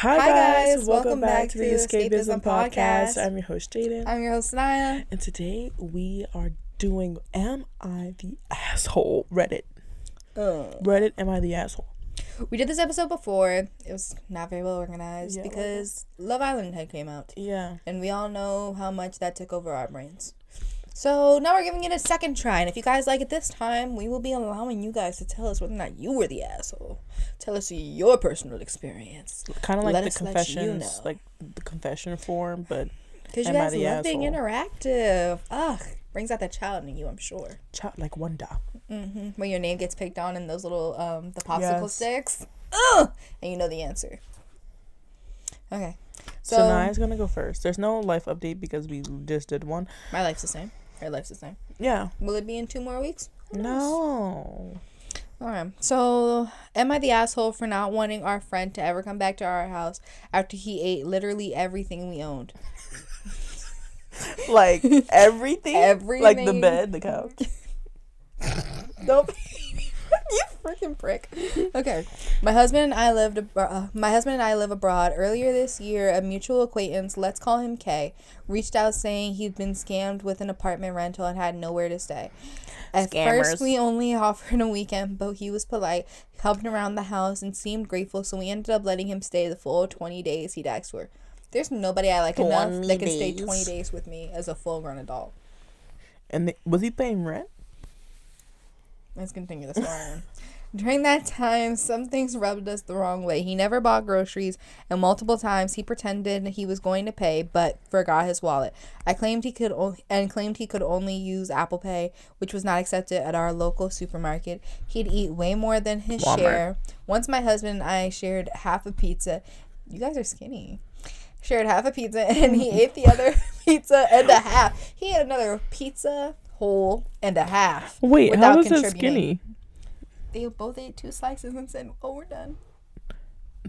Hi guys, welcome back to the Escapism Podcast. I'm your host Jaden. I'm your host Naya. And today we are doing Am I the Asshole? Reddit. Reddit, am I the asshole? We did this episode before. It was not very well organized because Love Island had came out. Yeah. And we all know how much that took over our brains. So now we're giving it a second try. And if you guys like it this time, we will be allowing you guys to tell us whether or not you were the asshole. Tell us your personal experience. Kind of like the confessions, like the confession form, but because you guys love being interactive. Ugh, brings out that child in you, I'm sure. Child like wonder. When your name gets picked on in those little the popsicle sticks. Ugh, and you know the answer. Okay. So Naya's gonna go first. There's no life update because we just did one. My life's the same. Her life's the same. Yeah. Will it be in 2 more weeks? No. Alright. So, am I the asshole for not wanting our friend to ever come back to our house after he ate literally everything we owned? Like everything? Everything. Like the bed, the couch. Nope. You freaking prick. Okay. My husband and I live abroad. Earlier this year, a mutual acquaintance, let's call him K, reached out saying he'd been scammed with an apartment rental and had nowhere to stay. At first, we only offered a weekend, but he was polite, helped him around the house, and seemed grateful, so we ended up letting him stay the full 20 days he'd asked for. There's nobody I like enough that can stay 20 days with me as a full-grown adult. And was he paying rent? Let's continue the story. During that time, some things rubbed us the wrong way. He never bought groceries, and multiple times he pretended he was going to pay, but forgot his wallet. I claimed he could only use Apple Pay, which was not accepted at our local supermarket. He'd eat way more than his share. Once my husband and I shared half a pizza. You guys are skinny. Shared half a pizza, and he ate the other pizza and a half. He ate another pizza whole and a half. Wait, how was it skinny? They both ate 2 slices and said, "Oh, we're done."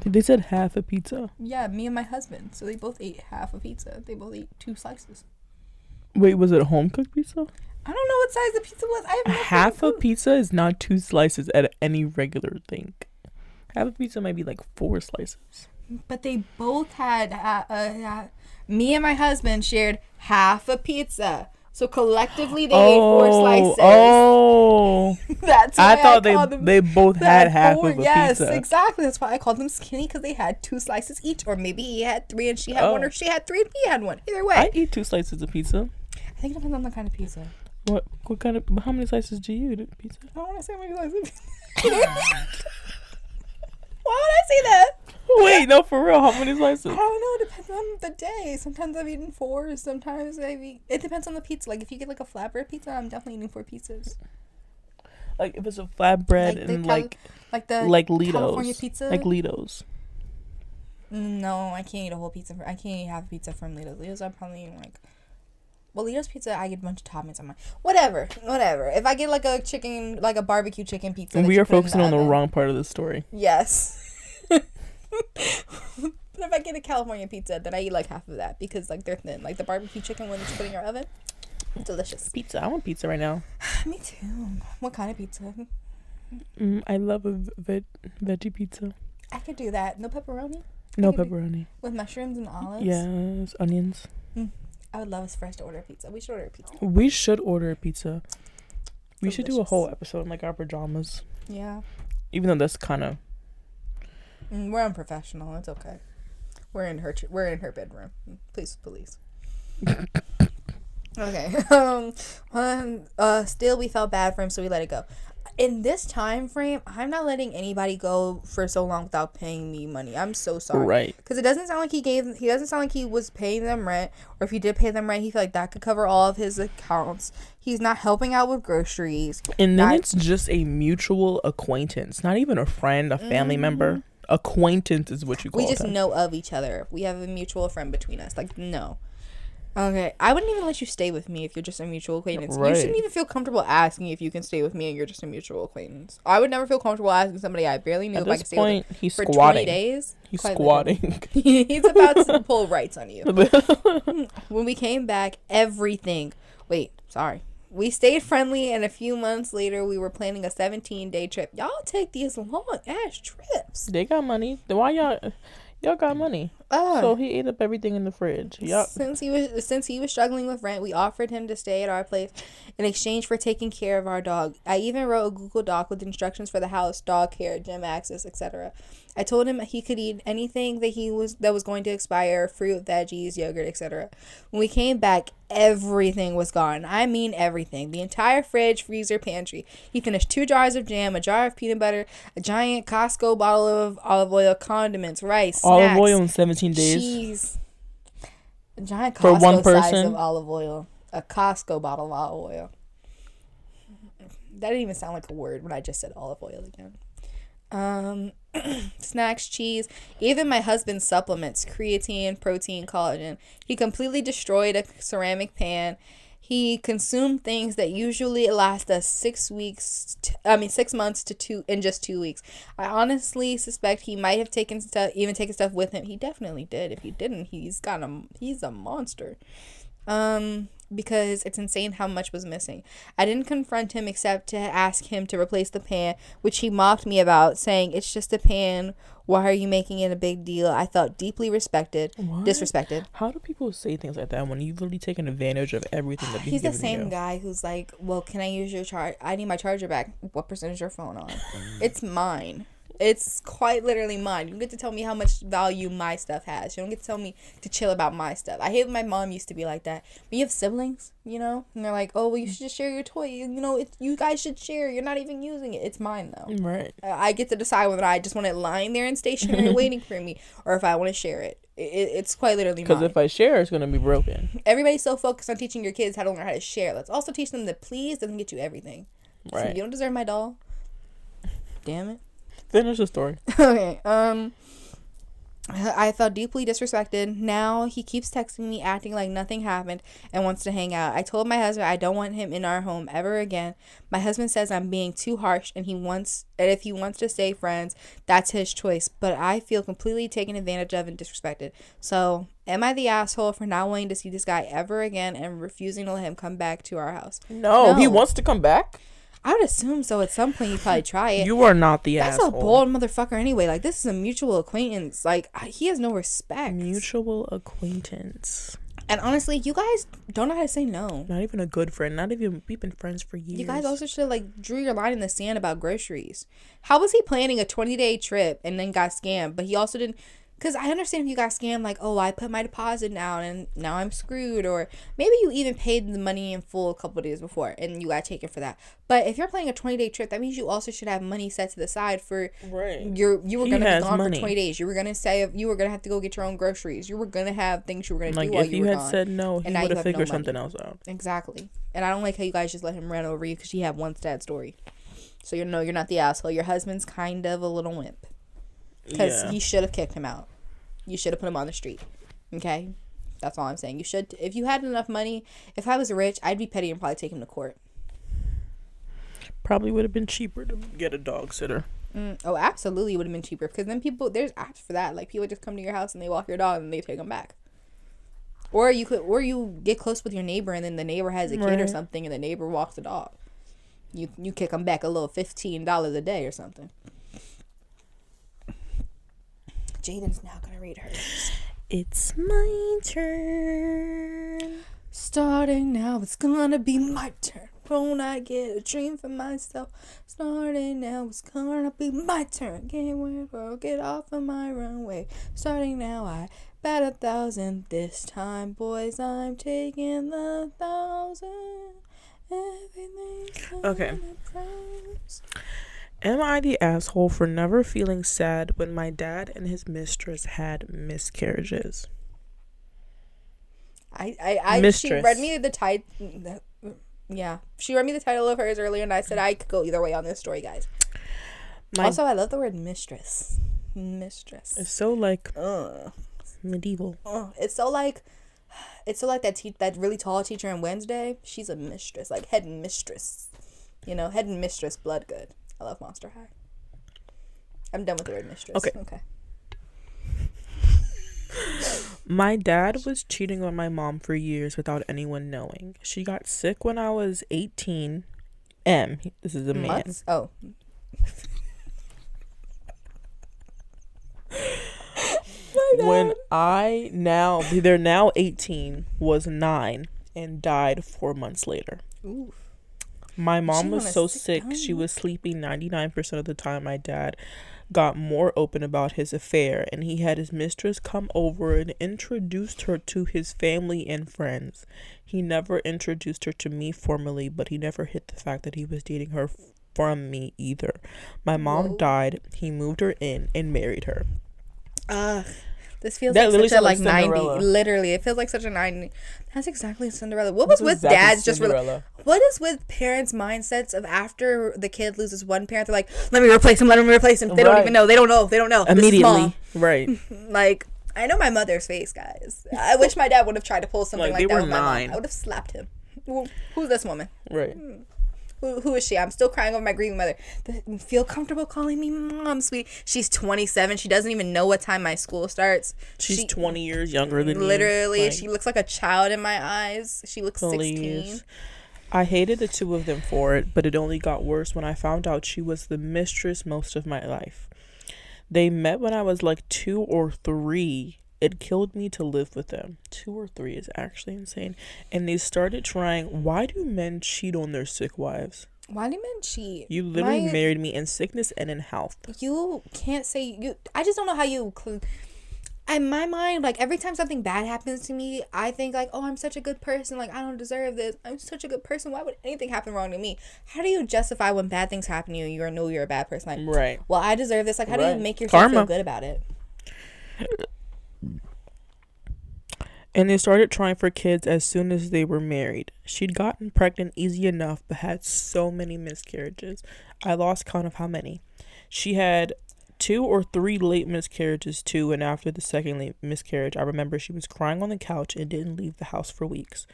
They said half a pizza. Yeah, me and my husband. So they both ate half a pizza. They both ate 2 slices. Wait, was it a home cooked pizza? I don't know what size the pizza was. I have no half a pizza is not 2 slices at any regular thing. Half a pizza might be like 4 slices. But they both had me and my husband shared half a pizza. So collectively, they ate 4 slices. Oh, that's why I thought they both had half of a pizza. Yes, exactly. That's why I called them skinny, because they had 2 slices each, or maybe he had 3 and she had 1, or she had 3 and he had 1. Either way, I eat 2 slices of pizza. I think it depends on the kind of pizza. What kind of? How many slices do you eat pizza? I don't want to say how many slices. Why would I say that? Wait, no, for real. How many slices? I don't know. It depends on the day. Sometimes I've eaten 4. Sometimes it depends on the pizza. Like, if you get, like, a flatbread pizza, I'm definitely eating 4 pizzas. Like, if it's a flatbread and, like Litos. California pizza? Like Litos. No, I can't eat a whole pizza. I can't eat half a pizza from Litos. Litos, I'm probably eating, like... Well, Litos pizza, I get a bunch of toppings on mine. Whatever. If I get, like, a barbecue chicken pizza... We are focusing on the wrong part of the story. Yes. But if I get a California pizza, then I eat like half of that, because like they're thin. Like the barbecue chicken one that you put in your oven, delicious. Pizza. I want pizza right now. Me too. What kind of pizza? I love a veggie pizza. I could do that. No pepperoni? No pepperoni. With mushrooms and olives? Yes, onions. I would love us for us to order a pizza. We should order a pizza. We should order a pizza. We should do a whole episode in like our pajamas. Yeah. Even though that's kind of... we're unprofessional. It's okay. We're in her bedroom. Please, police. Okay. Still, we felt bad for him, so we let it go. In this time frame, I'm not letting anybody go for so long without paying me money. I'm so sorry. Right. Because it doesn't sound like he doesn't sound like he was paying them rent, or if he did pay them rent, he felt like that could cover all of his accounts. He's not helping out with groceries. And then it's just a mutual acquaintance, not even a friend, a family member. Acquaintance is what you call it. We just know of each other. We have a mutual friend between us. Like, no. Okay, I wouldn't even let you stay with me if you're just a mutual acquaintance. Right. You shouldn't even feel comfortable asking if you can stay with me and you're just a mutual acquaintance. I would never feel comfortable asking somebody I barely knew if I could stay with him for 20 days. He's squatting. He's about to pull rights on you. When we came back, everything... Wait, sorry. We stayed friendly, and a few months later, we were planning a 17-day trip. Y'all take these long-ass trips. They got money. Why Y'all got money. So he ate up everything in the fridge. Yep. Since he was struggling with rent, we offered him to stay at our place in exchange for taking care of our dog. I even wrote a Google Doc with instructions for the house, dog care, gym access, etc. I told him he could eat anything that was going to expire, fruit, veggies, yogurt, etc. When we came back, everything was gone. I mean everything. The entire fridge, freezer, pantry. He finished 2 jars of jam, a jar of peanut butter, a giant Costco bottle of olive oil, condiments, rice, olive snacks, oil in 17 days. cheese. A giant Costco For one size person? of olive oil. A Costco bottle of olive oil. That didn't even sound like a word when I just said olive oil again. Snacks, cheese, even my husband's supplements, creatine, protein, collagen. He completely destroyed a ceramic pan. He consumed things that usually last us 6 months in just 2 weeks. I honestly suspect he might have taken stuff with him. He definitely did. If he didn't, he's a monster. Because it's insane how much was missing. I didn't confront him except to ask him to replace the pan, which he mocked me about, saying, "It's just a pan. Why are you making it a big deal?" I felt deeply disrespected. How do people say things like that when you've really taken advantage of everything that He's the same guy who's like, "Well, can I use your charge? I need my charger back. What percent is your phone on?" It's mine. It's quite literally mine. You don't get to tell me how much value my stuff has. You don't get to tell me to chill about my stuff. I hate when my mom used to be like that. When you have siblings, and they're like, "Oh, well, you should just share your toy. You guys should share. You're not even using it. It's mine, though." Right. I get to decide whether I just want it lying there and stationary waiting for me, or if I want to share it. It's quite literally mine. Because if I share, it's going to be broken. Everybody's so focused on teaching your kids how to learn how to share. Let's also teach them that please doesn't get you everything. Right. So you don't deserve my doll. Damn it. Finish the story. Okay. I felt deeply disrespected. Now he keeps texting me, acting like nothing happened, and wants to hang out. I told my husband I don't want him in our home ever again. My husband says I'm being too harsh, and if he wants to stay friends, that's his choice. But I feel completely taken advantage of and disrespected. So, am I the asshole for not wanting to see this guy ever again and refusing to let him come back to our house? No. He wants to come back? I would assume so. At some point, he'd probably try it. You are not the asshole. That's a bold motherfucker anyway. Like, this is a mutual acquaintance. Like, he has no respect. Mutual acquaintance. And honestly, you guys don't know how to say no. Not even a good friend. Not even, we've been friends for years. You guys also should have, drew your line in the sand about groceries. How was he planning a 20-day trip and then got scammed? But he also didn't... Because I understand if you got scammed, like, oh, I put my deposit down and now I'm screwed. Or maybe you even paid the money in full a couple of days before and you got taken for that. But if you're planning a 20-day trip, that means you also should have money set to the side for... Right. You were going to be gone for 20 days. You were going to say you were going to have to go get your own groceries. You were going to have things you were going to do while you were gone. If you had said no, he would have figured something else out. Exactly. And I don't like how you guys just let him run over you because you have one sad story. So you're not the asshole. Your husband's kind of a little wimp. Because he should have kicked him out. You should have put him on the street. Okay? That's all I'm saying. You should. If you had enough money, if I was rich, I'd be petty and probably take him to court. Probably would have been cheaper to get a dog sitter. Oh, absolutely would have been cheaper. Because then there's apps for that. Like, people just come to your house and they walk your dog and they take them back. Or you get close with your neighbor and then the neighbor has a kid or something and the neighbor walks the dog. You kick them back a little $15 a day or something. Jaden's now gonna read hers. It's my turn. Starting now, it's gonna be my turn. Won't I get a dream for myself? Starting now, it's gonna be my turn. Can't wait for get off of my runway. Starting now, I bet 1,000 this time, boys. I'm taking the 1,000. Everything's okay. Am I the asshole for never feeling sad when my dad and his mistress had miscarriages? She read me the title. Yeah, she read me the title of hers earlier, and I said I could go either way on this story, guys. Also, I love the word mistress. Mistress. It's so medieval. It's so like that really tall teacher in Wednesday. She's a mistress, like head mistress. Head mistress, blood good. I love Monster High. I'm done with the word mistress. Okay. My dad was cheating on my mom for years without anyone knowing. She got sick when I was 18. This is a man. Months? Oh. when they're now 18, was 9, and died 4 months later. Oof. My mom was so sick, she was sleeping 99% of the time. My dad got more open about his affair, and he had his mistress come over and introduced her to his family and friends. He never introduced her to me formally, but he never hid the fact that he was dating her from me either. My mom died, he moved her in and married her. This feels like such a like 90. Literally, it feels like such a 90. That's exactly Cinderella. What was with dads just what is with parents' mindsets of after the kid loses one parent, they're like, let me replace him. They don't even know. They don't know. Immediately. Right. Like, I know my mother's face, guys. I wish my dad would have tried to pull something like that with my mom. I would have slapped him. Who's this woman? Right. Who is she? I'm still crying over my grieving mother. Feel comfortable calling me mom, sweet. She's 27. She doesn't even know what time my school starts. She's 20 years younger than me. Literally, she looks like a child in my eyes. She looks 16. I hated the two of them for it, but it only got worse when I found out she was the mistress most of my life. They met when I was like 2 or 3. It killed me to live with them. 2 or 3 is actually insane. And they started trying. Why do men cheat on their sick wives? Why do men cheat? You literally married me in sickness and in health. You can't say you. I just don't know how you. In my mind, like every time something bad happens to me, I think like, oh, I'm such a good person. Like I don't deserve this. I'm such a good person. Why would anything happen wrong to me? How do you justify when bad things happen to you? You know you're a bad person. Like, right. Well, I deserve this. Like, how do you make yourself feel good about it? And they started trying for kids as soon as they were married. She'd gotten pregnant easy enough, but had so many miscarriages. I lost count of how many. She had 2 or 3 late miscarriages too, and after the second late miscarriage, I remember she was crying on the couch and didn't leave the house for weeks.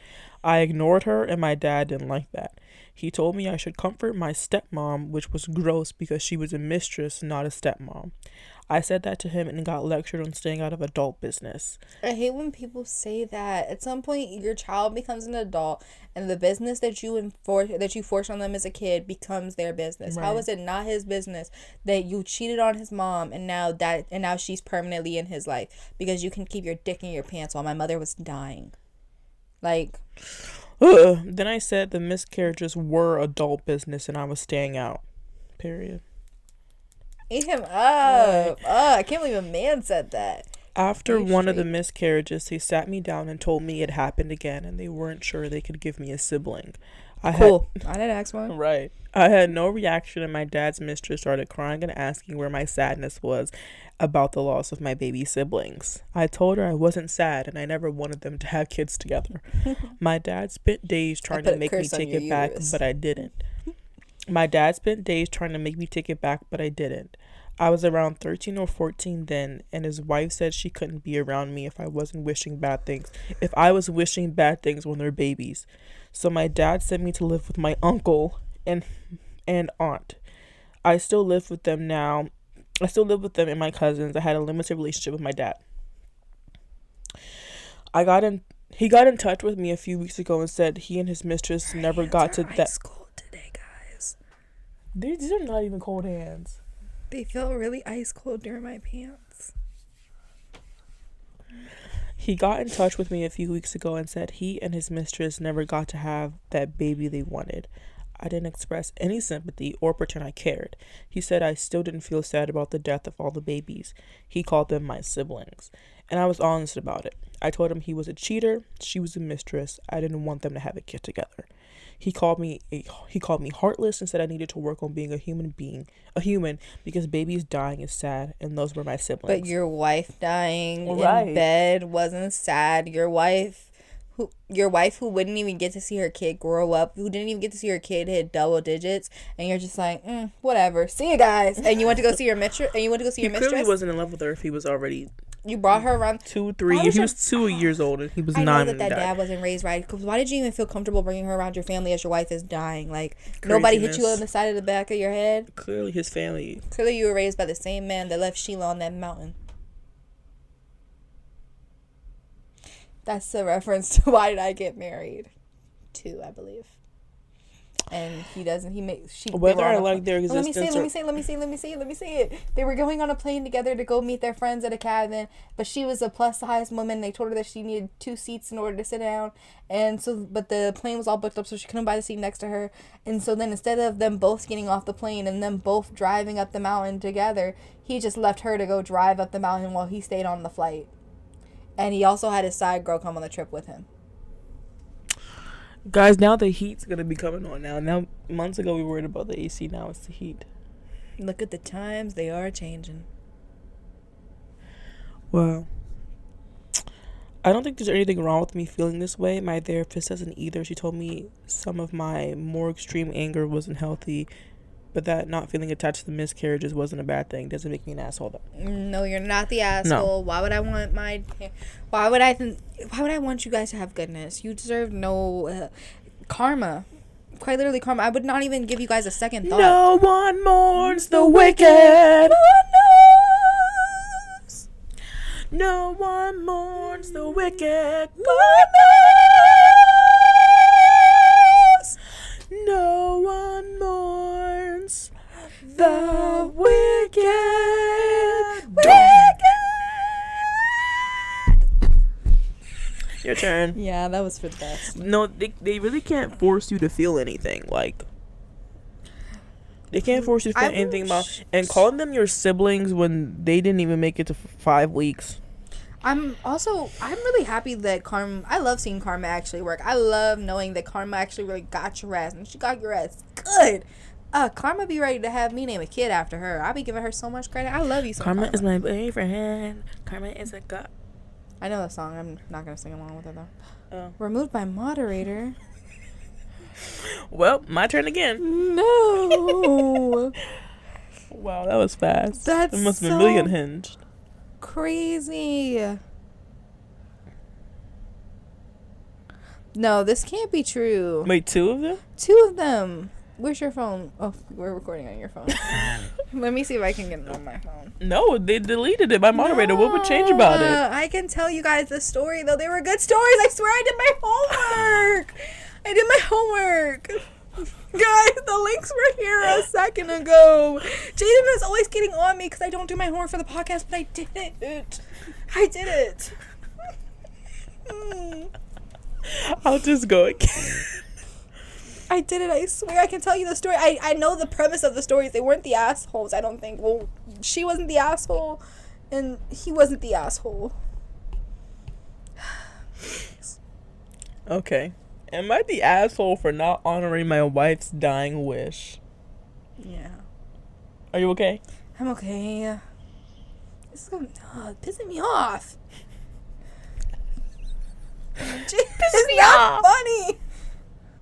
I ignored her, and my dad didn't like that. He told me I should comfort my stepmom, which was gross because she was a mistress, not a stepmom. I said that to him and got lectured on staying out of adult business. I hate when people say that. At some point, your child becomes an adult, and the business that you force on them as a kid becomes their business. Right. How is it not his business that you cheated on his mom, and now she's permanently in his life because you can keep your dick in your pants while my mother was dying? Like. Then I said the miscarriages were adult business, and I was staying out. Period. Eat him up. I can't believe a man said that. After one of the miscarriages, they sat me down and told me it happened again, and they weren't sure they could give me a sibling. I didn't ask one. Right. I had no reaction, and my dad's mistress started crying and asking where my sadness was about the loss of my baby siblings. I told her I wasn't sad, and I never wanted them to have kids together. My dad spent days trying to make me take it back, but I didn't. I was around 13 or 14 then, and his wife said she couldn't be around me if I wasn't wishing bad things. If I was wishing bad things when they're babies. So my dad sent me to live with my uncle and aunt. I still live with them now. I still live with them and my cousins. I had a limited relationship with my dad. He got in touch with me a few weeks ago and said he and his mistress never got to that. Cold today, guys. These are not even cold hands. They felt really ice cold during my pants. He got in touch with me a few weeks ago and said he and his mistress never got to have that baby they wanted. I didn't express any sympathy or pretend I cared. He said I still didn't feel sad about the death of all the babies. He called them my siblings. And I was honest about it. I told him he was a cheater, she was a mistress. I didn't want them to have a kid together. He called me heartless and said I needed to work on being a human because babies dying is sad, and those were my siblings. But your wife dying in bed wasn't sad. Your wife who wouldn't even get to see her kid grow up, who didn't even get to see her kid hit double digits, and you're just like, whatever. See you guys. And you went to go see your mistress. He clearly wasn't in love with her if he was already. You brought her around 2, 3. He was 2 years old and he was 9. I know that dad wasn't raised right. Because why did you even feel comfortable bringing her around your family as your wife is dying? Like, nobody hit you on the side of the back of your head? Clearly his family. Clearly you were raised by the same man that left Sheila on that mountain. That's the reference to Why Did I Get Married? 2, I believe. And he doesn't. He makes she. Whether I like their existence. Let me say it. They were going on a plane together to go meet their friends at a cabin, but she was a plus size woman. They told her that she needed 2 seats in order to sit down, and so but the plane was all booked up, so she couldn't buy the seat next to her. And so then instead of them both getting off the plane and them both driving up the mountain together, he just left her to go drive up the mountain while he stayed on the flight. And he also had his side girl come on the trip with him. Guys, now the heat's gonna be coming on now. Months ago we worried about the AC, now it's the heat. Look at the times, they are changing. Well, I don't think there's anything wrong with me feeling this way. My therapist doesn't either. She told me some of my more extreme anger wasn't healthy, but that not feeling attached to the miscarriages wasn't a bad thing. Doesn't make me an asshole though. No, you're not the asshole. No. Why would I want you guys to have goodness? You deserve no karma. Quite literally karma. I would not even give you guys a second thought. No one mourns the wicked. No one knows. No one mourns the wicked. God knows. No one mourns the wicked. Your turn. Yeah, that was for the best. No, they really can't force you to feel anything. Like, they can't force you to feel anything about. And calling them your siblings when they didn't even make it to 5 weeks. I'm really happy that Karma. I love seeing Karma actually work. I love knowing that Karma actually really got your ass, and she got your ass good. Karma be ready to have me name a kid after her. I'll be giving her so much credit. I love you so much. Karma is my boyfriend. Karma is a god. I know the song. I'm not gonna sing along with it though. Oh. Removed by moderator. Well, my turn again. No. Wow, that was fast. That's it must have been really unhinged. Crazy. No, this can't be true. Wait, 2 of them? 2 of them. Where's your phone? Oh, we're recording on your phone. Let me see if I can get it on my phone. No, they deleted it by moderator. No, what would change about it? I can tell you guys the story, though. They were good stories. I swear I did my homework. Guys, the links were here a second ago. Jaden is always getting on me because I don't do my homework for the podcast, but I did it. I'll just go again. I did it. I swear I can tell you the story. I know the premise of the stories. They weren't the assholes, I don't think. Well, she wasn't the asshole, and he wasn't the asshole. Okay. Am I the asshole for not honoring my wife's dying wish? Yeah. Are you okay? I'm okay. This is pissing me off. It's not funny.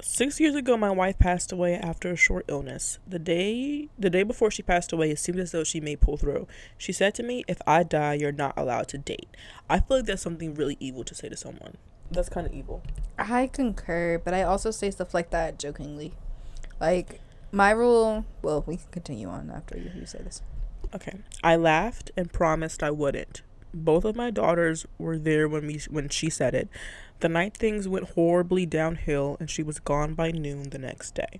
6 years ago, my wife passed away after a short illness. The day before she passed away, it seemed as though she may pull through. She said to me, "If I die, you're not allowed to date." I feel like that's something really evil to say to someone. That's kind of evil. I concur, but I also say stuff like that jokingly. Like, my rule... Well, we can continue on after you say this. Okay. I laughed and promised I wouldn't. Both of my daughters were there when she said it. The night things went horribly downhill, and she was gone by noon the next day.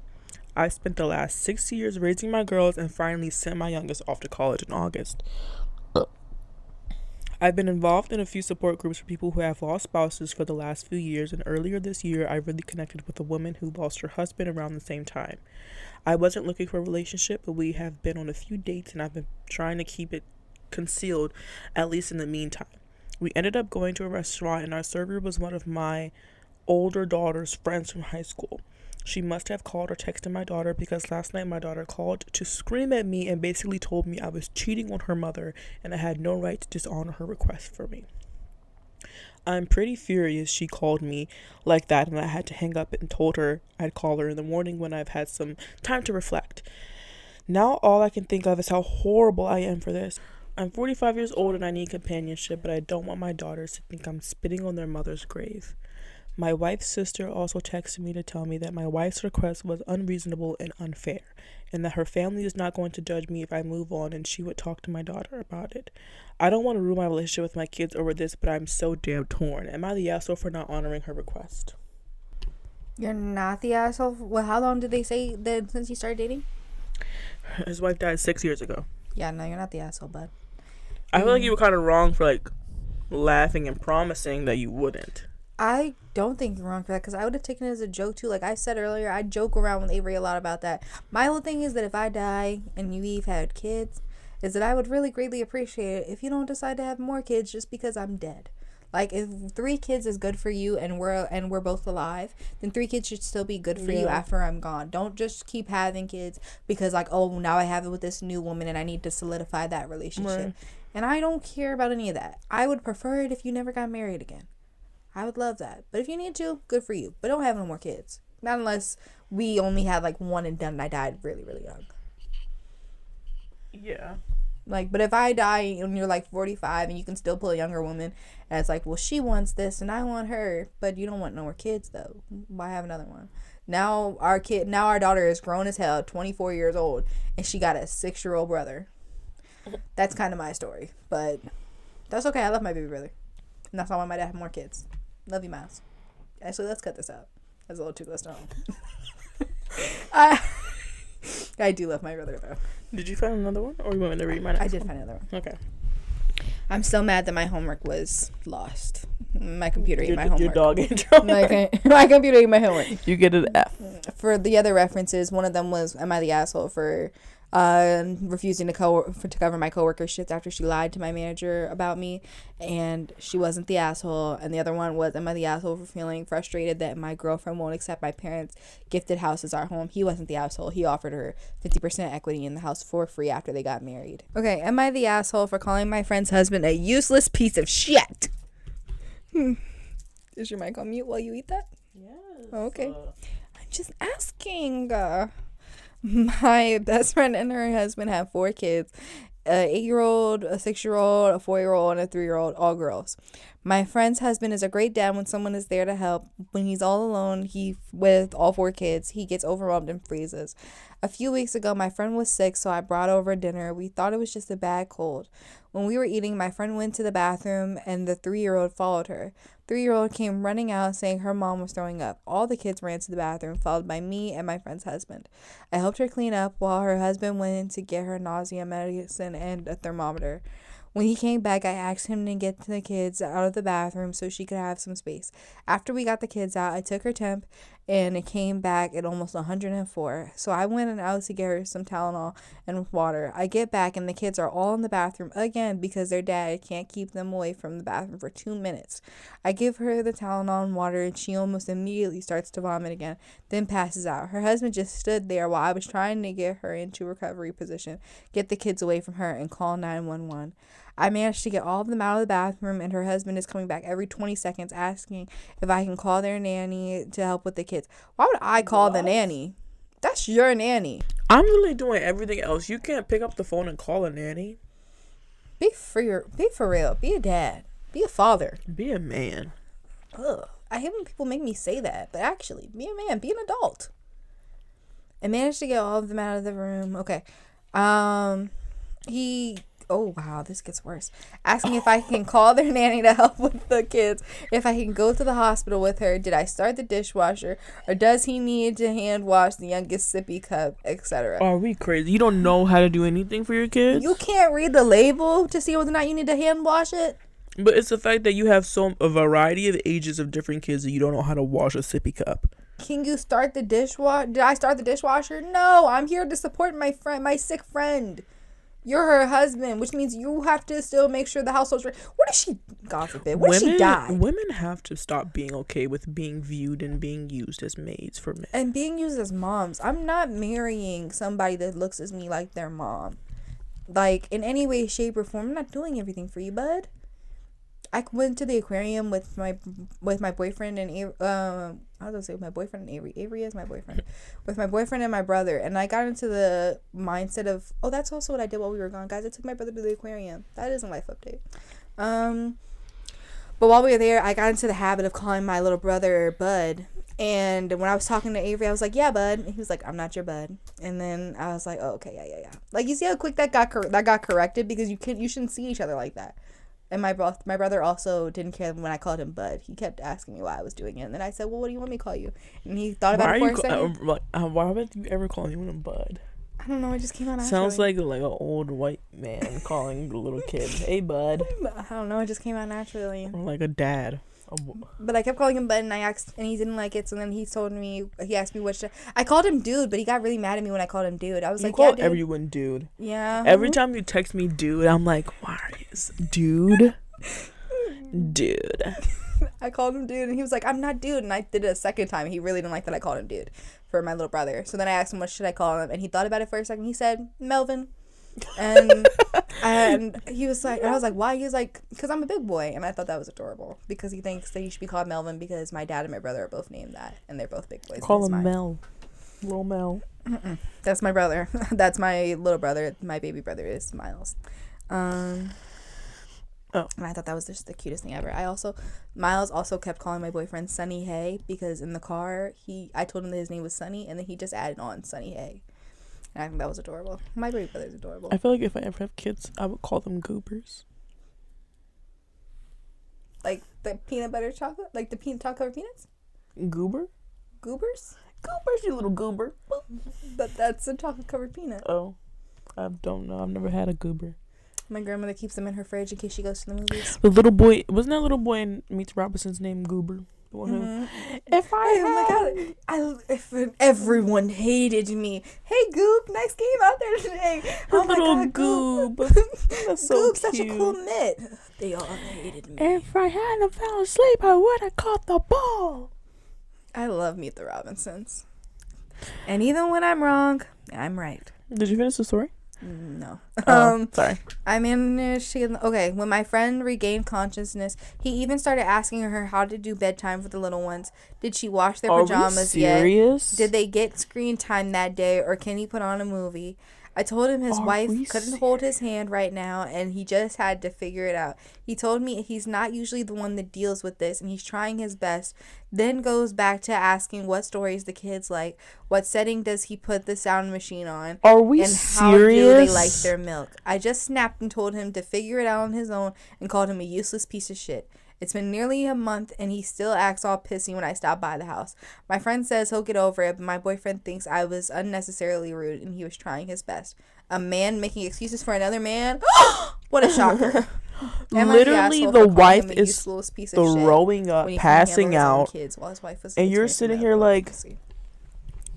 I spent the last 6 years raising my girls and finally sent my youngest off to college in August. I've been involved in a few support groups for people who have lost spouses for the last few years, and earlier this year I really connected with a woman who lost her husband around the same time. I wasn't looking for a relationship, but we have been on a few dates, and I've been trying to keep it concealed, at least in the meantime. We ended up going to a restaurant, and our server was one of my older daughter's friends from high school. She must have called or texted my daughter, because last night my daughter called to scream at me and basically told me I was cheating on her mother and I had no right to dishonor her request for me. I'm pretty furious she called me like that, and I had to hang up and told her I'd call her in the morning when I've had some time to reflect. Now all I can think of is how horrible I am for this. I'm 45 years old and I need companionship, but I don't want my daughters to think I'm spitting on their mother's grave. My wife's sister also texted me to tell me that my wife's request was unreasonable and unfair, and that her family is not going to judge me if I move on, and she would talk to my daughter about it. I don't want to ruin my relationship with my kids over this, but I'm so damn torn. Am I the asshole for not honoring her request? You're not the asshole. Well, how long did they say that since you started dating? His wife died 6 years ago. Yeah, no, you're not the asshole, bud. I feel like you were kind of wrong for like laughing and promising that you wouldn't. I don't think you're wrong for that because I would have taken it as a joke too. Like I said earlier, I joke around with Avery a lot about that. My whole thing is that if I die and you've had kids, is that I would really greatly appreciate it if you don't decide to have more kids just because I'm dead. Like if 3 kids is good for you and we're both alive, then 3 kids should still be good for you after I'm gone. Don't just keep having kids because like, oh, now I have it with this new woman and I need to solidify that relationship. Right. And I don't care about any of that. I would prefer it if you never got married again. I would love that. But if you need to, good for you. But don't have no more kids. Not unless we only had like one and done and I died really, really young. Yeah. Like, but if I die and you're like 45 and you can still pull a younger woman and it's like, well, she wants this and I want her, but you don't want no more kids though. Why have another one? Now our daughter is grown as hell, 24 years old, and she got a 6-year-old brother. That's kind of my story, but that's okay. I love my baby brother. And that's why I want my dad to have more kids. Love you, Miles. Actually, let's cut this out. That's a little too close to home. I do love my brother, though. Did you find another one? Or you want me to read my next one? I did find another one. Okay. I'm so mad that my homework was lost. My computer ate my homework. Your dog ate your homework. My computer ate my homework. You get an F. For the other references, one of them was, am I the asshole for refusing to cover my coworker's shift after she lied to my manager about me, and she wasn't the asshole. And the other one was, am I the asshole for feeling frustrated that my girlfriend won't accept my parents' gifted house as our home? He wasn't the asshole. He offered her 50% equity in the house for free after they got married. Okay, am I the asshole for calling my friend's husband a useless piece of shit? Is your mic on mute while you eat that? Yes. Oh, okay. I'm just asking. My best friend and her husband have 4 kids, a 8-year-old, a 6-year-old, a 4-year-old, and a 3-year-old, all girls. My friend's husband is a great dad when someone is there to help. When he's all alone, with all 4 kids, he gets overwhelmed and freezes. A few weeks ago, my friend was sick, so I brought over dinner. We thought it was just a bad cold. When we were eating, my friend went to the bathroom, and the 3-year-old followed her. 3-year-old came running out saying her mom was throwing up. All the kids ran to the bathroom, followed by me and my friend's husband. I helped her clean up while her husband went in to get her nausea medicine and a thermometer. When he came back, I asked him to get the kids out of the bathroom so she could have some space. After we got the kids out, I took her temp, and it came back at almost 104. So I went out to get her some Tylenol and water. I get back, and the kids are all in the bathroom again because their dad can't keep them away from the bathroom for 2 minutes. I give her the Tylenol and water, and she almost immediately starts to vomit again, then passes out. Her husband just stood there while I was trying to get her into recovery position, get the kids away from her, and call 911. I managed to get all of them out of the bathroom, and her husband is coming back every 20 seconds asking if I can call their nanny to help with the kids. Why would I call the nanny? That's your nanny. I'm literally doing everything else. You can't pick up the phone and call a nanny. Be for real. Be a dad. Be a father. Be a man. Ugh. I hate when people make me say that, but actually, be a man. Be an adult. I managed to get all of them out of the room. Okay. Oh, wow, this gets worse. Asking if I can call their nanny to help with the kids, if I can go to the hospital with her, did I start the dishwasher, or does he need to hand wash the youngest sippy cup, etc. Are we crazy? You don't know how to do anything for your kids? You can't read the label to see whether or not you need to hand wash it? But it's the fact that you have a variety of ages of different kids that you don't know how to wash a sippy cup. Can you start the dishwasher? Did I start the dishwasher? No, I'm here to support my sick friend. You're her husband, which means you have to still make sure the household's ready. What if she, God forbid, what if she died? Women have to stop being okay with being viewed and being used as maids for men. And being used as moms. I'm not marrying somebody that looks at me like their mom. Like, in any way, shape, or form. I'm not doing everything for you, bud. I went to the aquarium with my boyfriend and I was gonna say with my boyfriend and Avery. Avery is my boyfriend. With my boyfriend and my brother, and I got into the mindset of, oh, that's also what I did while we were gone, guys. I took my brother to the aquarium. That is a life update. But while we were there, I got into the habit of calling my little brother Bud. And when I was talking to Avery, I was like, yeah, bud. And he was like, I'm not your bud. And then I was like, oh, okay, yeah. Like, you see how quick that got corrected? Because you shouldn't see each other like that. And my brother also didn't care when I called him Bud. He kept asking me why I was doing it. And then I said, well, what do you want me to call you? And he thought about it for a second. Why would you ever call anyone Bud? I don't know. It just came out naturally. Sounds like an old white man calling the little kid, hey, Bud. I don't know. It just came out naturally. Or like a dad. But I kept calling him Bud, and I asked, and he didn't like it. So then he asked me I called him Dude, but he got really mad at me when I called him Dude. I was like, called everyone Dude. Yeah. Every time you text me Dude, I'm like, why is Dude? Dude. I called him Dude, and he was like, I'm not Dude. And I did it a second time. He really didn't like that I called him Dude for my little brother. So then I asked him, what should I call him? And he thought about it for a second. He said, Melvin. And he was like, and I was like, why? He was like, because I'm a big boy. And I thought that was adorable, because he thinks that he should be called Melvin because my dad and my brother are both named that, and they're both big boys. Call him Mel. Little Mel. That's my brother. That's my little brother. My baby brother is Miles. And I thought that was just the cutest thing ever. Miles also kept calling my boyfriend Sunny Hay, because in the car I told him that his name was Sunny, and then he just added on Sunny Hay. And I think that was adorable. My baby brother's adorable. I feel like if I ever have kids, I would call them Goobers. Like the peanut butter chocolate? Like the chocolate covered peanuts? Goober? Goobers? Goobers, you little goober. But that's a chocolate covered peanut. Oh. I don't know. I've never had a goober. My grandmother keeps them in her fridge in case she goes to the movies. The little boy, wasn't that little boy in Meets Robinson's name Goober? The one who, if everyone hated me. Hey Goob, nice game out there today. Oh my god, Goob. That's so Goob's such a cool mitt. They all hated me. If I hadn't fell asleep, I would have caught the ball. I love Meet the Robinsons. And even when I'm wrong, I'm right. Did you finish the story? No. Sorry. I managed to get... Okay, when my friend regained consciousness, he even started asking her how to do bedtime for the little ones. Did she wash their pajamas yet? Did they get screen time that day, or can he put on a movie? I told him his wife couldn't hold his hand right now, and he just had to figure it out. He told me he's not usually the one that deals with this, and he's trying his best. Then goes back to asking what stories the kids like, what setting does he put the sound machine on, Are we and serious? how do they like their milk. I just snapped and told him to figure it out on his own, and called him a useless piece of shit. It's been nearly a month, and he still acts all pissy when I stop by the house. My friend says he'll get over it, but my boyfriend thinks I was unnecessarily rude, and he was trying his best. A man making excuses for another man? What a shocker. Literally, the wife is throwing up, passing out, and you're sitting here like,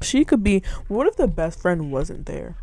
she could be... What if the best friend wasn't there?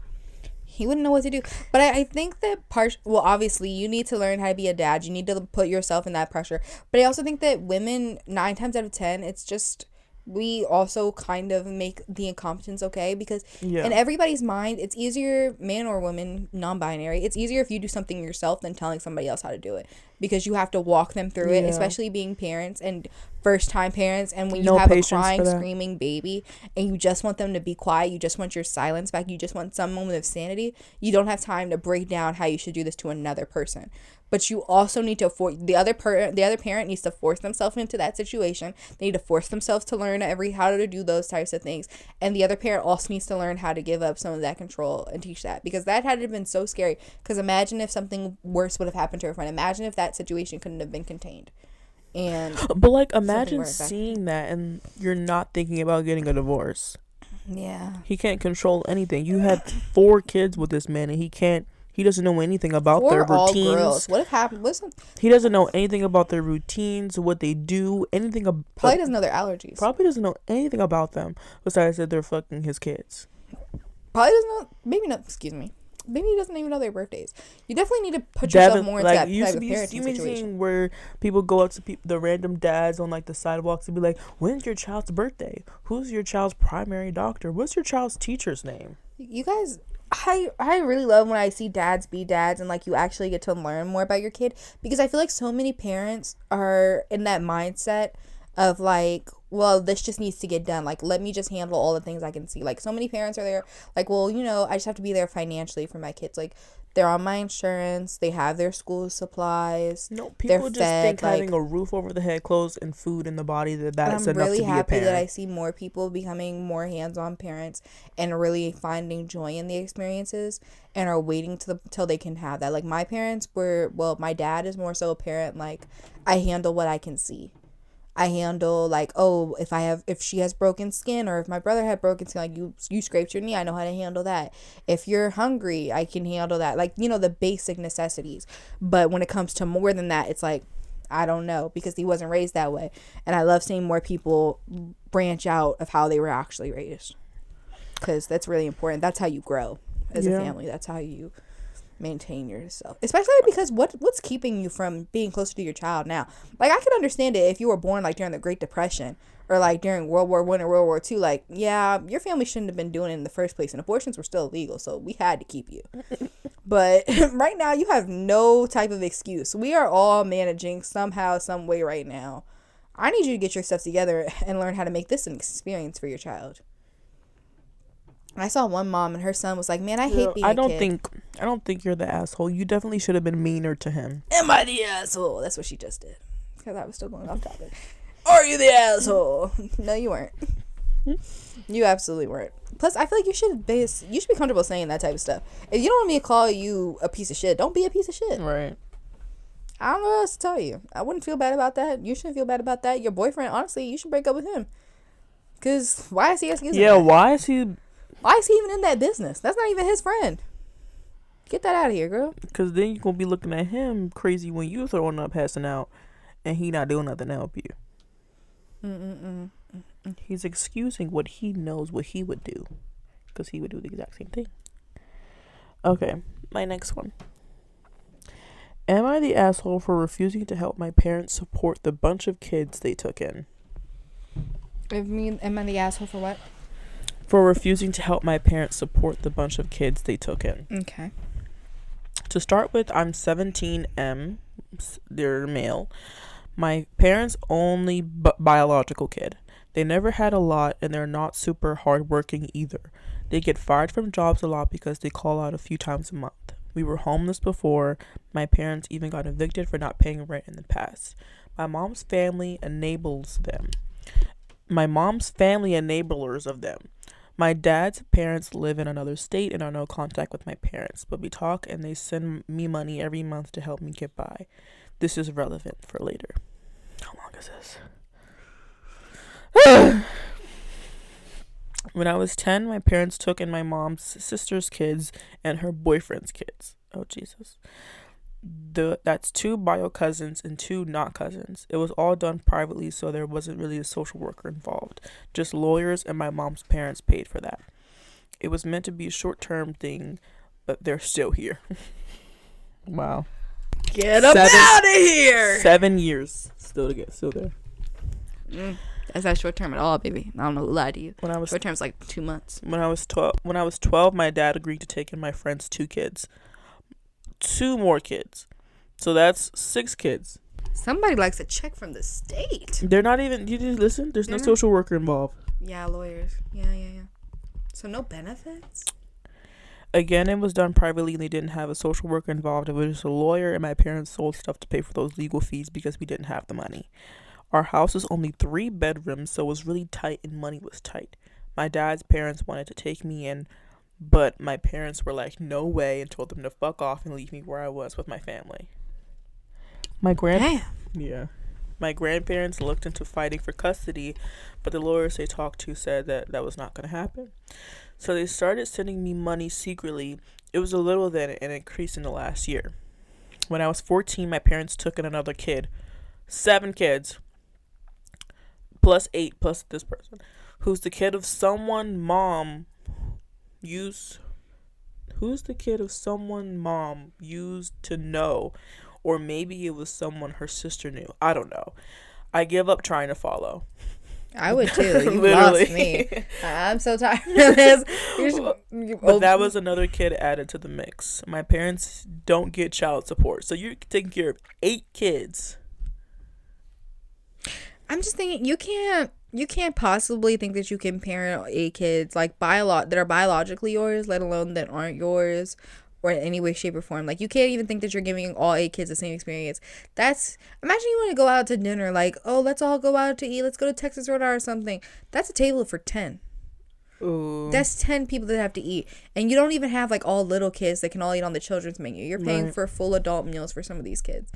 He wouldn't know what to do. But I think that obviously you need to learn how to be a dad. You need to put yourself in that pressure. But I also think that women, 9 times out of 10, it's just, we also kind of make the incompetence okay, because in everybody's mind, it's easier, man or woman, non-binary, it's easier if you do something yourself than telling somebody else how to do it, because you have to walk them through it, especially being parents and first-time parents, and when you have a crying, screaming baby, and you just want them to be quiet, you just want your silence back, you just want some moment of sanity, you don't have time to break down how you should do this to another person. But you also need to the other parent needs to force themselves into that situation. They need to force themselves to learn how to do those types of things. And the other parent also needs to learn how to give up some of that control and teach that. Because that had been so scary. Because imagine if something worse would have happened to her friend. Imagine if that situation couldn't have been contained. But like, imagine seeing that and you're not thinking about getting a divorce. Yeah. He can't control anything. You had 4 kids with this man, and he doesn't know anything about their routines. All girls. What happened? Listen. He doesn't know anything about their routines, what they do, anything about... Probably doesn't know their allergies. Probably doesn't know anything about them, besides that they're fucking his kids. Probably doesn't know... Maybe not... Excuse me. Maybe he doesn't even know their birthdays. You definitely need to put yourself more into that type of parenting situation. Where people go up to the random dads on like the sidewalks and be like, when's your child's birthday? Who's your child's primary doctor? What's your child's teacher's name? You guys... I really love when I see dads be dads and like you actually get to learn more about your kid, because I feel like so many parents are in that mindset of like, well, this just needs to get done, like let me just handle all the things I can see. Like so many parents are there like, well, you know, I just have to be there financially for my kids. Like They're on my insurance. They have their school supplies. No, people just fed, think having a roof over the head, clothes, and food in the body that's enough really to be a parent. happy that I see more people becoming more hands-on parents and really finding joy in the experiences and are waiting till they can have that. Like my parents my dad is more so a parent. Like I handle what I can see. I handle like, oh, if she has broken skin, or if my brother had broken skin, like you scraped your knee, I know how to handle that. If you're hungry, I can handle that. Like, the basic necessities. But when it comes to more than that, it's like, I don't know, because he wasn't raised that way. And I love seeing more people branch out of how they were actually raised, because that's really important. That's how you grow as a family. That's how you maintain yourself, especially because what's keeping you from being closer to your child now? Like, I could understand it if you were born like during the Great Depression or like during World War I or World War II. Like, yeah, your family shouldn't have been doing it in the first place, and abortions were still illegal, so we had to keep you. But right now you have no type of excuse. We are all managing somehow, some way right now. I need you to get your stuff together and learn how to make this an experience for your child. I saw one mom and her son was like, man, I hate being a kid. I don't think you're the asshole. You definitely should have been meaner to him. Am I the asshole? That's what she just did. Because I was still going off topic. Are you the asshole? No, you weren't. You absolutely weren't. Plus, I feel like you should be comfortable saying that type of stuff. If you don't want me to call you a piece of shit, don't be a piece of shit. Right. I don't know what else to tell you. I wouldn't feel bad about that. You shouldn't feel bad about that. Your boyfriend, honestly, you should break up with him. Because why is he asking you? Yeah, why is he even in that business? That's not even his friend. Get that out of here, girl. Because then you're going to be looking at him crazy when you throwing up, passing out, and he not doing nothing to help you. He's excusing what he knows what he would do. Because he would do the exact same thing. Okay, my next one. Am I the asshole for refusing to help my parents support the bunch of kids they took in? Am I the asshole for what? For refusing to help my parents support the bunch of kids they took in. Okay. To start with, I'm 17M. They're male. My parents' only biological kid. They never had a lot, and they're not super hardworking either. They get fired from jobs a lot because they call out a few times a month. We were homeless before. My parents even got evicted for not paying rent in the past. My mom's family enablers of them. My dad's parents live in another state and are no contact with my parents, but we talk and they send me money every month to help me get by. This is relevant for later. How long is this? When I was 10, my parents took in my mom's sister's kids and her boyfriend's kids. Oh, Jesus. That's 2 bio cousins and 2 not cousins. It was all done privately, so there wasn't really a social worker involved. Just lawyers, and my mom's parents paid for that. It was meant to be a short-term thing, but they're still here. Wow. Get up out of here! 7 years still there. That's not short term at all, baby. I don't know who lied to you. Short term is like 2 months. When I was 12, my dad agreed to take in my friend's 2 kids. 2 more kids. So that's 6 kids. Somebody likes a check from the state. They're not even, you just listen, there's no social worker involved. Yeah, lawyers. Yeah. So no benefits? Again, it was done privately and they didn't have a social worker involved. It was just a lawyer, and my parents sold stuff to pay for those legal fees because we didn't have the money. Our house is only 3 bedrooms, so it was really tight and money was tight. My dad's parents wanted to take me in, but my parents were like, no way, and told them to fuck off and leave me where I was with my family. My grandparents looked into fighting for custody, but the lawyers they talked to said that was not going to happen. So they started sending me money secretly. It was a little then and increased in the last year. When I was 14, my parents took in another kid. 7 kids. Plus 8 plus this person. Who's the kid of someone mom used to know, or maybe it was someone her sister knew. I don't know. I give up trying to follow. I would too. You lost me. I'm so tired of this. But that was another kid added to the mix. My parents don't get child support, so you're taking care of 8 kids. I'm just thinking you can't possibly think that you can parent 8 kids like that are biologically yours, let alone that aren't yours, or in any way, shape, or form. Like, you can't even think that you're giving all 8 kids the same experience. That's, imagine you want to go out to dinner, like, oh, let's all go out to eat, let's go to Texas Roadhouse or something. That's a table for 10. Ooh. That's 10 people that have to eat. And you don't even have, like, all little kids that can all eat on the children's menu. You're paying for full adult meals for some of these kids.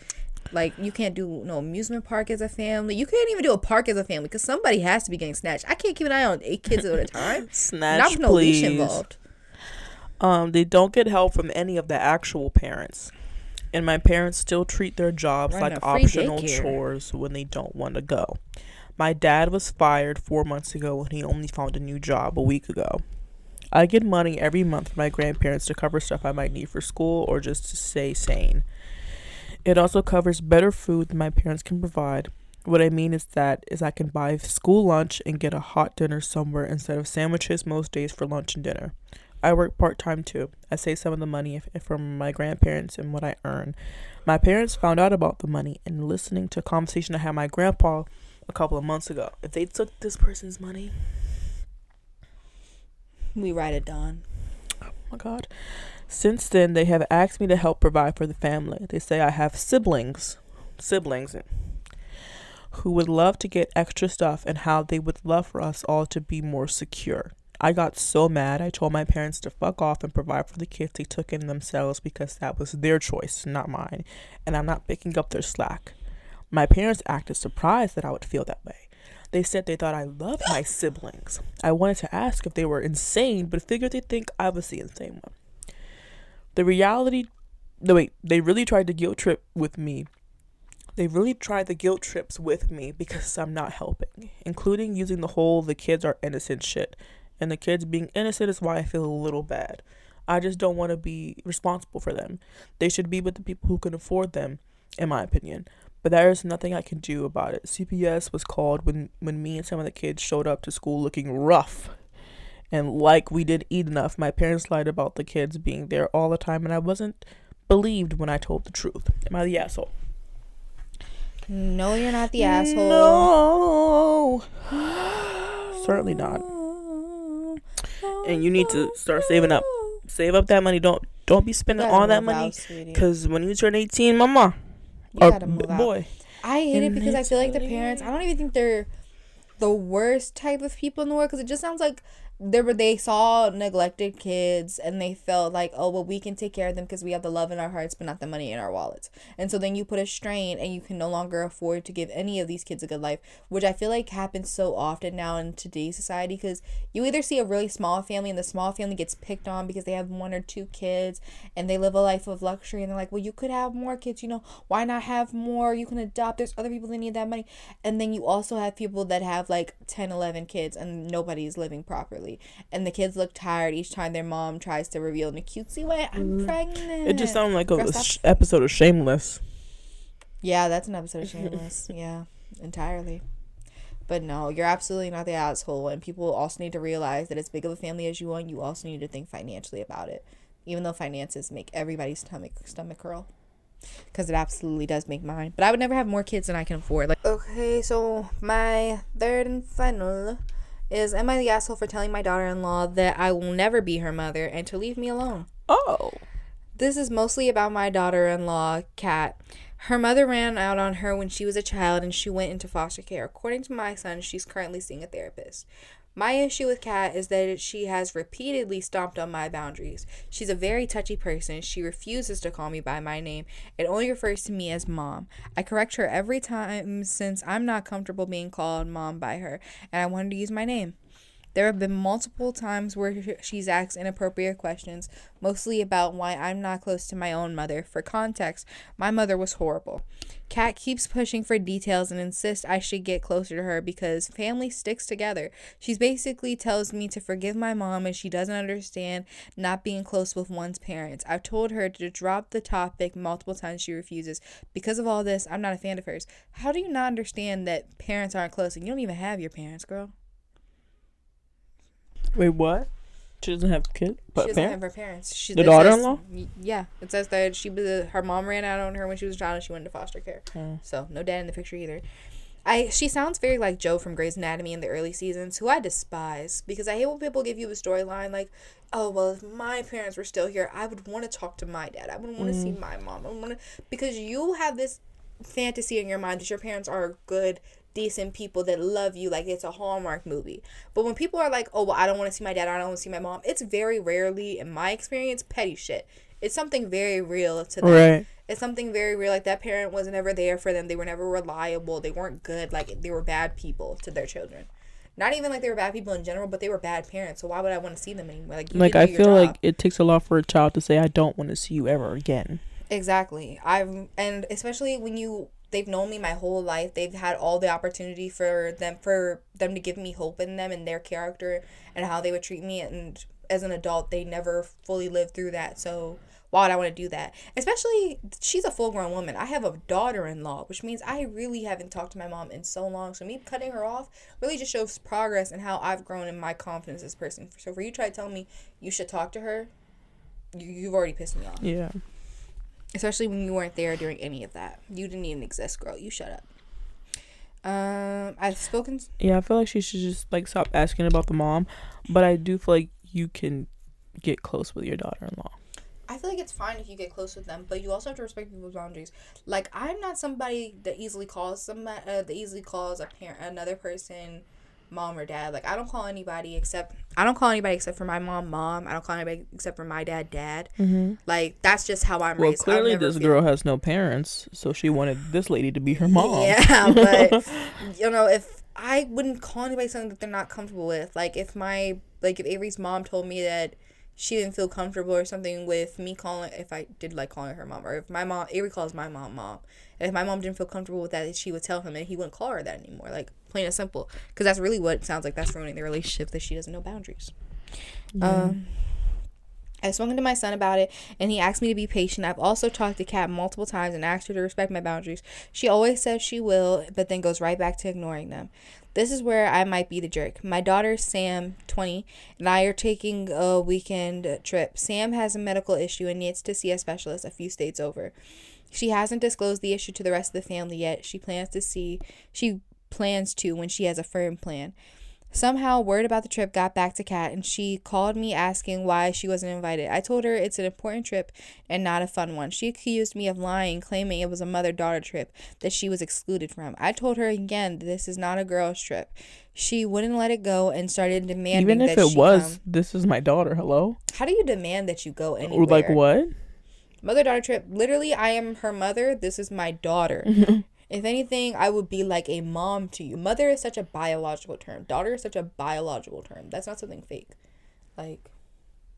Like, you can't do no amusement park as a family. You can't even do a park as a family because somebody has to be getting snatched. I can't keep an eye on 8 kids at a time. Snatch, not with no leash involved. They don't get help from any of the actual parents. And my parents still treat their jobs like optional chores when they don't want to go. My dad was fired 4 months ago when he only found a new job a week ago. I get money every month from my grandparents to cover stuff I might need for school or just to stay sane. It also covers better food than my parents can provide. What I mean is I can buy school lunch and get a hot dinner somewhere instead of sandwiches most days for lunch and dinner. I work part-time too. I save some of the money from my grandparents and what I earn. My parents found out about the money and listening to a conversation I had with my grandpa a couple of months ago. If they took this person's money, we write it down. Oh my God. Since then, they have asked me to help provide for the family. They say I have siblings who would love to get extra stuff and how they would love for us all to be more secure. I got so mad. I told my parents to fuck off and provide for the kids they took in themselves because that was their choice, not mine, and I'm not picking up their slack. My parents acted surprised that I would feel that way. They said they thought I loved my siblings. I wanted to ask if they were insane, but figured they'd think I was the insane one. They really tried the guilt trip with me. They really tried the guilt trips with me because I'm not helping, including using the kids are innocent shit. And the kids being innocent is why I feel a little bad. I just don't want to be responsible for them. They should be with the people who can afford them, in my opinion. But there is nothing I can do about it. CPS was called when me and some of the kids showed up to school looking rough. And like we didn't eat enough. My parents lied about the kids being there all the time, and I wasn't believed when I told the truth. Am I the asshole? No, you're not the asshole. No. Certainly not. And you need to start saving up. Save up that money. Don't be spending all that money. Because when you turn 18, mama. Or boy. I hate it because I feel like the parents, I don't even think they're the worst type of people in the world, because it just sounds like they saw neglected kids and they felt like, oh, well, we can take care of them because we have the love in our hearts but not the money in our wallets. And so then you put a strain and you can no longer afford to give any of these kids a good life, which I feel like happens so often now in today's society, because you either see a really small family and the small family gets picked on because they have 1 or 2 kids and they live a life of luxury, and they're like, well, you could have more kids, why not have more? You can adopt. There's other people that need that money. And then you also have people that have like 10, 11 kids and nobody's living properly. And the kids look tired each time their mom tries to reveal in a cutesy way, I'm pregnant. It just sounded like an episode of Shameless. Yeah, that's an episode of Shameless. Yeah, entirely. But no, you're absolutely not the asshole. And people also need to realize that as big of a family as you want, you also need to think financially about it. Even though finances make everybody's stomach curl. Because it absolutely does make mine. But I would never have more kids than I can afford. Okay, so my third and final is, am I the asshole for telling my daughter-in-law that I will never be her mother and to leave me alone? Oh. This is mostly about my daughter-in-law, Kat. Her mother ran out on her when she was a child and she went into foster care. According to my son, she's currently seeing a therapist. My issue with Kat is that she has repeatedly stomped on my boundaries. She's a very touchy person. She refuses to call me by my name and only refers to me as mom. I correct her every time since I'm not comfortable being called mom by her, and I want her to use my name. There have been multiple times where she's asked inappropriate questions, mostly about why I'm not close to my own mother. For context, my mother was horrible. Kat keeps pushing for details and insists I should get closer to her because family sticks together. She basically tells me to forgive my mom and she doesn't understand not being close with one's parents. I've told her to drop the topic multiple times. She refuses. Because of all this, I'm not a fan of hers. How do you not understand that parents aren't close and you don't even have your parents, girl? Wait, what? She doesn't have kids? She doesn't have her parents. The daughter-in-law? Yeah. It says that her mom ran out on her when she was a child and she went into foster care. So, no dad in the picture either. She sounds very like Joe from Grey's Anatomy in the early seasons, who I despise, because I hate when people give you a storyline like, oh, well, if my parents were still here, I would want to talk to my dad. I would want to see my mom. I would want to, because you have this fantasy in your mind that your parents are good, decent people that love you, like it's a Hallmark movie. But when people are like, oh, well, I don't want to see my dad, I don't want to see my mom, it's very rarely, in my experience, petty shit. It's something very real to them. Right. It's something very real. Like, that parent was never there for them. They were never reliable. They weren't good. Like, they were bad people to their children. Not even like they were bad people in general, but they were bad parents. So why would I want to see them anymore? Like I feel like it takes a lot for a child to say, I don't want to see you ever again. Exactly. And especially when they've known me my whole life. They've had all the opportunity for them to give me hope in them and their character and how they would treat me. And as an adult, they never fully lived through that. So why would I want to do that? Especially, she's a full-grown woman. I have a daughter-in-law, which means I really haven't talked to my mom in so long. So me cutting her off really just shows progress and how I've grown in my confidence as a person. So for you to try to tell me you should talk to her, you've already pissed me off. Yeah. Especially when you weren't there during any of that. You didn't even exist, girl. You shut up. I've spoken... Yeah, I feel like she should just, like, stop asking about the mom. But I do feel like you can get close with your daughter-in-law. I feel like it's fine if you get close with them, but you also have to respect people's boundaries. Like, I'm not somebody that easily calls a parent, another person, mom or dad. Like, I don't call anybody except for my mom. I don't call anybody except for my dad. Mm-hmm. Like, that's just how I'm raised. Well, clearly this girl has no parents, so she wanted this lady to be her mom. Yeah, but if I wouldn't call anybody something that they're not comfortable with, like if Avery's mom told me that she didn't feel comfortable or something with me if I did like calling her mom, or if Avery calls my mom, and if my mom didn't feel comfortable with that, she would tell him, and he wouldn't call her that anymore. Like, plain and simple, because that's really what it sounds like. That's ruining the relationship, that she doesn't know boundaries. Yeah. I've spoken to my son about it, and he asked me to be patient. I've also talked to Kat multiple times and asked her to respect my boundaries. She always says she will, but then goes right back to ignoring them. This is where I might be the jerk. My daughter, Sam, 20, and I are taking a weekend trip. Sam has a medical issue and needs to see a specialist a few states over. She hasn't disclosed the issue to the rest of the family yet. She plans to when she has a firm plan. Somehow, word about the trip got back to Kat, and she called me asking why she wasn't invited. I told her it's an important trip and not a fun one. She accused me of lying, claiming it was a mother-daughter trip that she was excluded from. I told her again that this is not a girls' trip. She wouldn't let it go and started demanding that she come. Even if it was, this is my daughter, hello? How do you demand that you go anywhere? Or like what? Mother-daughter trip. Literally, I am her mother. This is my daughter. If anything, I would be like a mom to you. Mother is such a biological term. Daughter is such a biological term. That's not something fake. Like,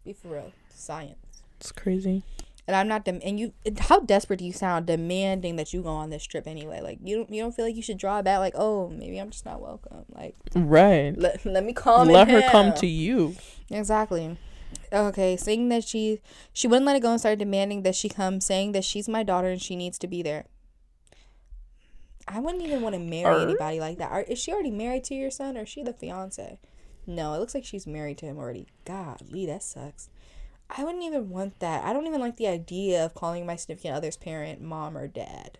be for real. Science. It's crazy. And I'm not how desperate do you sound demanding that you go on this trip anyway? Like, you don't feel like you should draw back, like, oh, maybe I'm just not welcome. Like, right. Let me calm Let her come to you. Exactly. Okay, saying that she wouldn't let it go and started demanding that she come, saying that she's my daughter and she needs to be there. I wouldn't even want to marry anybody like that. Is she already married to your son, or is she the fiance? No, it looks like she's married to him already. Golly, that sucks. I wouldn't even want that. I don't even like the idea of calling my significant other's parent mom or dad,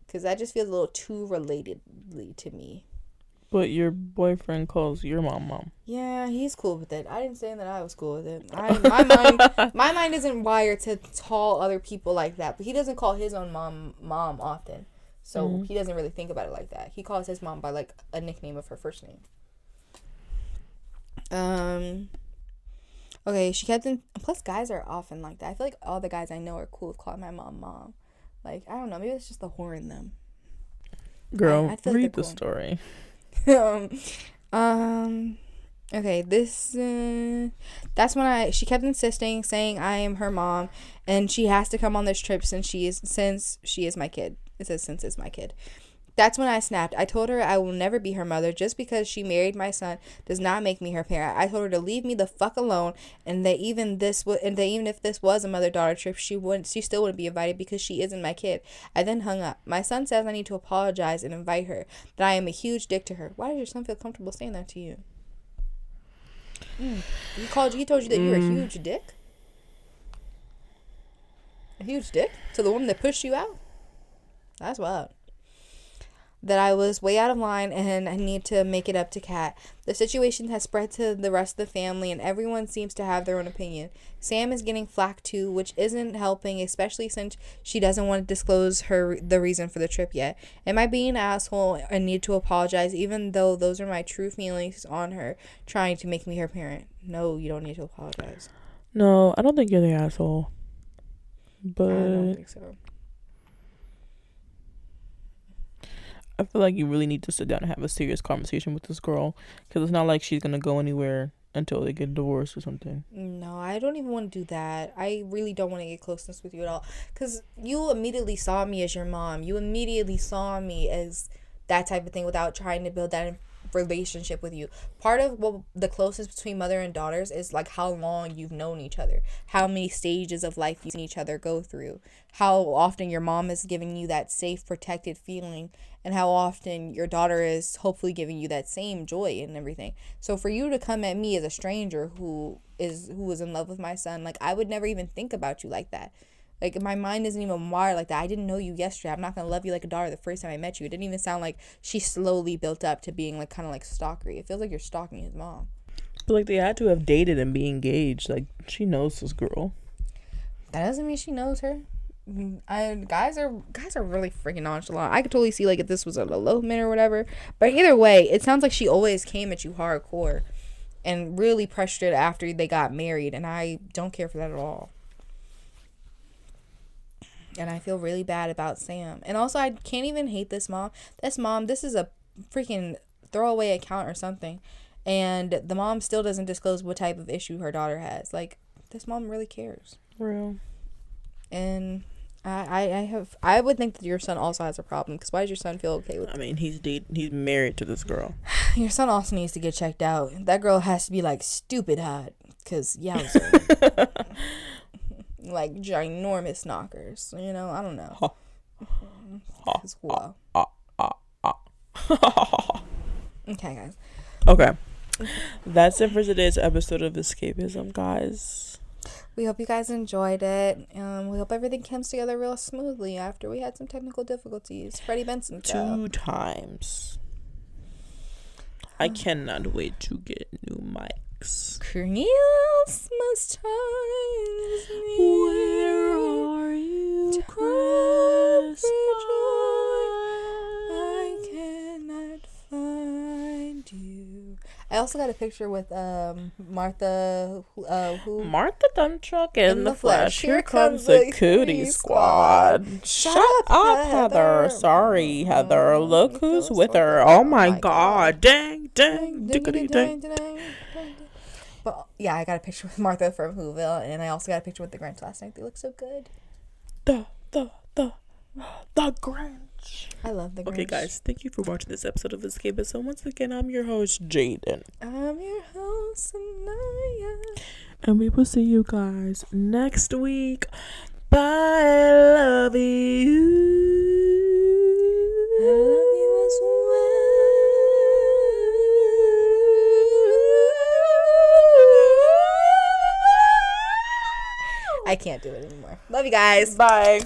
because that just feels a little too relatedly to me. But your boyfriend calls your mom. Yeah, he's cool with it. I didn't say that I was cool with it. My mind isn't wired to call other people like that. But he doesn't call his own mom often. So he doesn't really think about it like that. He calls his mom by like a nickname of her first name. Okay, she kept in. Plus, guys are often like that. I feel like all the guys I know are cool with calling my mom. Like, I don't know. Maybe it's just the whore in them. Girl, I read the story. Okay, that's when she kept insisting, saying I am her mom, and she has to come on this trip since she is my kid. It says since it's my kid. That's when I snapped. I told her I will never be her mother. Just because she married my son does not make me her parent. I told her to leave me the fuck alone, and that even if this was a mother-daughter trip, she still wouldn't be invited because she isn't my kid. I then hung up. My son says I need to apologize and invite her, that I am a huge dick to her. Why does your son feel comfortable saying that to you? He told you that you're a huge dick? A huge dick? To the woman that pushed you out? That's wild. that I was way out of line and I need to make it up to Kat. The situation has spread to the rest of the family and everyone seems to have their own opinion. Sam is getting flack too, which isn't helping, especially since she doesn't want to disclose the reason for the trip yet. Am I being an asshole and need to apologize even though those are my true feelings on her trying to make me her parent? No, you don't need to apologize. No, I don't think you're the asshole. But I don't think so. I feel like you really need to sit down and have a serious conversation with this girl, because it's not like she's gonna go anywhere until they get divorced or something. No, I don't even want to do that. I really don't want to get closeness with you at all, because you immediately saw me as your mom. You immediately saw me as that type of thing without trying to build that relationship with you. Part of what the closest between mother and daughters is like how long you've known each other, how many stages of life you've seen each other go through, how often your mom is giving you that safe, protected feeling, and how often your daughter is hopefully giving you that same joy and everything. So for you to come at me as a stranger who is in love with my son, like, I would never even think about you like that. Like, my mind isn't even wired like that. I didn't know you yesterday. I'm not going to love you like a daughter the first time I met you. It didn't even sound like she slowly built up to being, like, kind of, like, stalkery. It feels like you're stalking his mom. But, like, they had to have dated and be engaged. Like, she knows this girl. That doesn't mean she knows her. Guys are really freaking nonchalant. I could totally see, like, if this was an elopement or whatever. But either way, it sounds like she always came at you hardcore and really pressured it after they got married. And I don't care for that at all. And I feel really bad about Sam. And also, I can't even hate this mom. This is a freaking throwaway account or something. And the mom still doesn't disclose what type of issue her daughter has. Like, this mom really cares. Real. And I would think that your son also has a problem. Because why does your son feel okay with it? I mean, he's married to this girl. Your son also needs to get checked out. That girl has to be, like, stupid hot. Because, yeah. Like ginormous knockers, you know. I don't know. Okay, guys. Okay, that's it for today's episode of Escapism, guys. We hope you guys enjoyed it. We hope everything comes together real smoothly after we had some technical difficulties. Freddie Benson 2 times. I cannot wait to get new mics. Christmas times. Where are you, Christmas? I cannot find you. I also got a picture with Martha. Martha Duntruck in the flesh. Here comes the the cootie squad. Shut up, Heather. Sorry, Heather. Look who's with her. Oh my God. Dang, dang, diggity, dang. But yeah, I got a picture with Martha from Whoville, and I also got a picture with the Grinch last night. They look so good. The Grinch. I love the Grinch. Okay, guys, thank you for watching this episode of Escapism. Once again, I'm your host, Jaden. I'm your host, Anaya. And we will see you guys next week. Bye. I love you. I love you as well. I can't do it anymore. Love you guys. Bye.